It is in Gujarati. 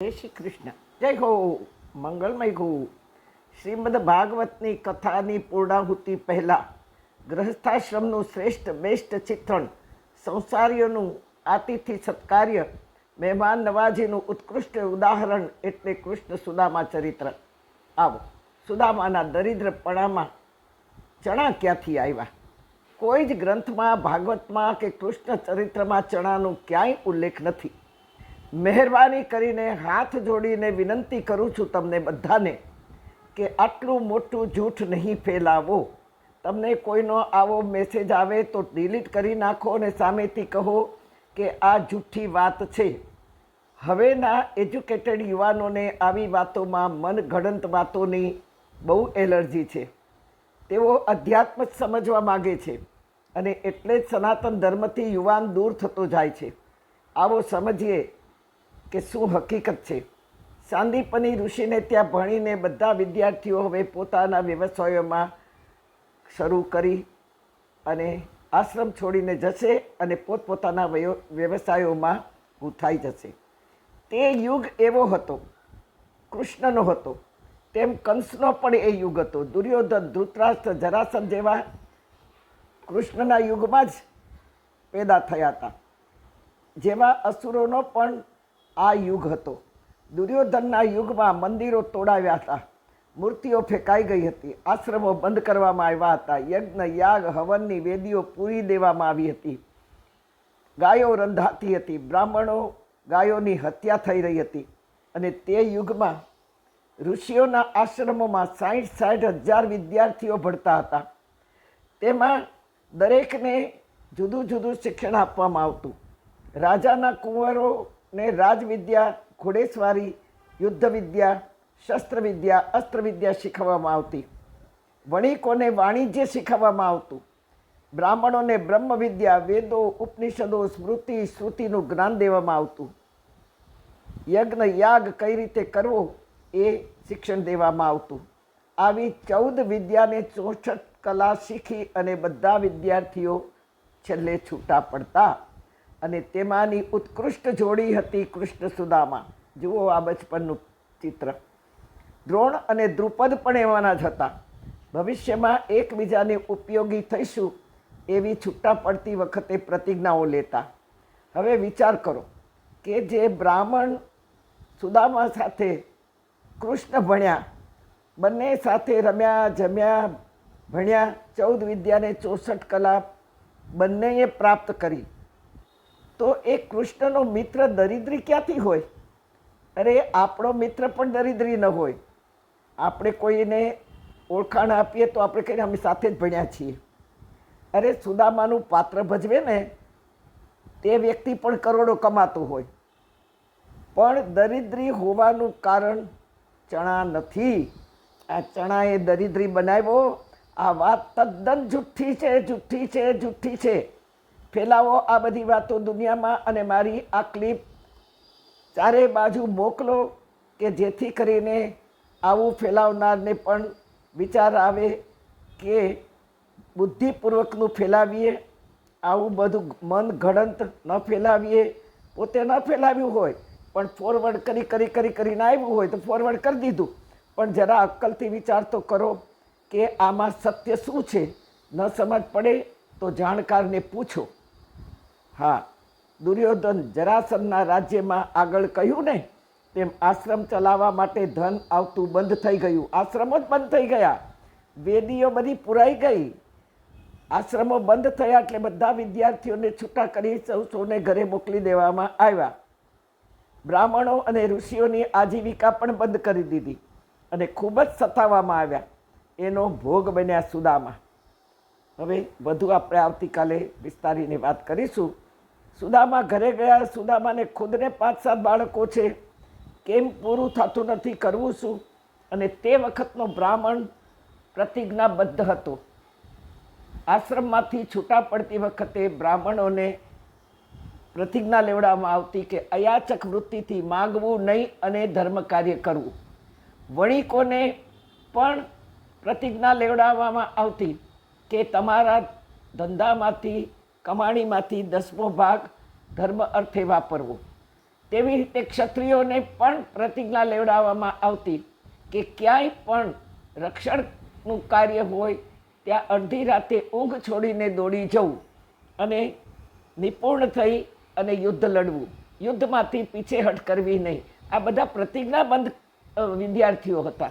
જય શ્રી કૃષ્ણ. જય હો, મંગળમય હો. શ્રીમદ ભાગવતની કથાની પૂર્ણાહુતિ પહેલાં ગૃહસ્થાશ્રમનું શ્રેષ્ઠ બેસ્ટ ચિત્રણ, સંસારીઓનું આતિથ્ય સત્કાર્ય, મહેમાન નવાજીનું ઉત્કૃષ્ટ ઉદાહરણ એટલે કૃષ્ણ સુદામા ચરિત્ર. આવો, સુદામાના દરિદ્રપણામાં ચણા ક્યાંથી આવ્યા? કોઈ જ ગ્રંથમાં, ભાગવતમાં કે કૃષ્ણ ચરિત્રમાં ચણાનો ક્યાંય ઉલ્લેખ નથી. મહેરબાની કરીને હાથ જોડીને વિનંતી કરું છું તમને બધાને કે આટલું મોટું જૂઠ નહીં ફેલાવો. તમને કોઈનો આવો મેસેજ આવે તો ડિલીટ કરી નાખો અને સામેથી કહો કે આ જૂઠી વાત છે. હવેના એજ્યુકેટેડ યુવાનોને આવી વાતોમાં મનગઢંત વાતોની બહુ એલર્જી છે. તેઓ અધ્યાત્મ સમજવા માગે છે અને એટલે જ સનાતન ધર્મથી યુવાન દૂર થતો જાય છે. આવો સમજીએ કે શું હકીકત છે. સાંદીપની ઋષિને ત્યાં ભણીને બધા વિદ્યાર્થીઓ હવે પોતાના વ્યવસાયોમાં શરૂ કરી અને આશ્રમ છોડીને જશે અને પોતપોતાના વ્યવસાયોમાં ગૂંથાઈ જશે. તે યુગ એવો હતો, કૃષ્ણનો હતો, તેમ કંસનો પણ એ યુગ હતો. દુર્યોધન, ધૃતરાષ્ટ્ર, જરાસંધ જેવા કૃષ્ણના યુગમાં જ પેદા થયા હતા. જેવા અસુરોનો પણ આ યુગ હતો. દુર્યોધનના યુગમાં મંદિરો તોડાવ્યા હતા, મૂર્તિઓ ફેંકાઈ ગઈ હતી, આશ્રમો બંધ કરવામાં આવ્યા હતા, યજ્ઞ, યાગ, હવનની વેદીઓ પૂરી દેવામાં આવી હતી, ગાયો રંધાતી હતી, બ્રાહ્મણો ગાયોની હત્યા થઈ રહી હતી. અને તે યુગમાં ઋષિઓના આશ્રમોમાં 60,000 વિદ્યાર્થીઓ ભણતા હતા. તેમાં દરેકને જુદું જુદું શિક્ષણ આપવામાં આવતું. રાજાના કુંવરો ને રાજવિદ્યા, ઘોડેસવારી, યુદ્ધ વિદ્યા, શસ્ત્ર વિદ્યા, અસ્ત્ર વિદ્યા શીખવવામાં આવતી. વણિકોને વાણિજ્ય શીખવવામાં આવતું. બ્રાહ્મણોને બ્રહ્મ વિદ્યા, વેદો, ઉપનિષદો, સ્મૃતિ, શ્રુતિનું જ્ઞાન દેવામાં આવતું. યજ્ઞ, યાગ કઈ રીતે કરવો એ શિક્ષણ દેવામાં આવતું. આવી 14 વિદ્યાને 64 કલા શીખી અને બધા વિદ્યાર્થીઓ છેલ્લે છૂટા પડતા. અને તેમાંની ઉત્કૃષ્ટ જોડી હતી કૃષ્ણ સુદામા. જુઓ આ બચપનનું ચિત્ર. દ્રોણ અને દ્રુપદ પણ એવાના જ હતા. ભવિષ્યમાં એકબીજાને ઉપયોગી થઈશું એવી છૂટા પડતી વખતે પ્રતિજ્ઞાઓ લેતા. હવે વિચાર કરો કે જે બ્રાહ્મણ સુદામા સાથે કૃષ્ણ ભણ્યા, બંને સાથે રમ્યા, જમ્યા, ભણ્યા, 14 વિદ્યાને 64 કલા બંનેએ પ્રાપ્ત કરી, તો એ કૃષ્ણનો મિત્ર દરિદ્રી ક્યાંથી હોય? અરે આપણો મિત્ર પણ દરિદ્રી ન હોય. આપણે કોઈને ઓળખાણ આપીએ તો આપણે કહીએ અમે સાથે જ ભણ્યા છીએ. અરે સુદામાનું પાત્ર ભજવે ને તે વ્યક્તિ પણ કરોડો કમાતો હોય, પણ દરિદ્રી હોવાનું કારણ ચણા નથી. આ ચણાએ દરિદ્રી બનાવ્યો. આ વાત તદ્દન જુઠ્ઠી છે, જુઠ્ઠી છે, જુઠ્ઠી છે. ફેલાવો આ બધી વાતો દુનિયામાં અને મારી આ ક્લિપ ચારે બાજુ મોકલો કે જેથી કરીને આવું ફેલાવનારને પણ વિચાર આવે કે બુદ્ધિપૂર્વકનું ફેલાવીએ, આવું બધું મન ઘડંત ન ફેલાવીએ. પોતે ન ફેલાવ્યું હોય પણ ફોરવર્ડ કરીને આવ્યું હોય તો ફોરવર્ડ કરી દીધું. પણ જરા અક્કલથી વિચાર તો કરો કે આમાં સત્ય શું છે. ન સમજ પડે તો જાણકારને પૂછો. હા, દુર્યોધન જરાસંધના રાજ્યમાં આગળ કહ્યું ને તેમ આશ્રમ ચલાવવા માટે ધન આવતું બંધ થઈ ગયું. આશ્રમો જ બંધ થઈ ગયા, વેદીઓ બધી પુરાઈ ગઈ. આશ્રમો બંધ થયા એટલે બધા વિદ્યાર્થીઓને છૂટા કરી સૌને ઘરે મોકલી દેવામાં આવ્યા. બ્રાહ્મણો અને ઋષિઓની આજીવિકા પણ બંધ કરી દીધી અને ખૂબ જ સતાવવામાં આવ્યા. એનો ભોગ બન્યા સુદામા. હવે વધુ આપણે આવતીકાલે વિસ્તારીને વાત કરીશું. સુદામા ઘરે ગયા. સુદામાને ખુદને 5-7 બાળકો છે. કેમ પૂરું થતું નથી, કરવું શું? અને તે વખતનો બ્રાહ્મણ પ્રતિજ્ઞાબદ્ધ હતો. આશ્રમમાંથી છૂટા પડતી વખતે બ્રાહ્મણોને પ્રતિજ્ઞા લેવડાવવામાં આવતી કે અયાચક વૃત્તિથી માગવું નહીં અને ધર્મ કાર્ય કરવું. વણિકોને પણ પ્રતિજ્ઞા લેવડાવવામાં આવતી કે તમારા ધંધામાંથી, કમાણીમાંથી 10મો ભાગ ધર્મ અર્થે વાપરવો. તેવી રીતે ક્ષત્રિયોને પણ પ્રતિજ્ઞા લેવડાવવામાં આવતી કે ક્યાંય પણ રક્ષણનું કાર્ય હોય ત્યાં અડધી રાતે ઊંઘ છોડીને દોડી જવું અને નિપુણ થઈ અને યુદ્ધ લડવું, યુદ્ધમાંથી પીછેહટ કરવી નહીં. આ બધા પ્રતિજ્ઞાબંધ વિદ્યાર્થીઓ હતા.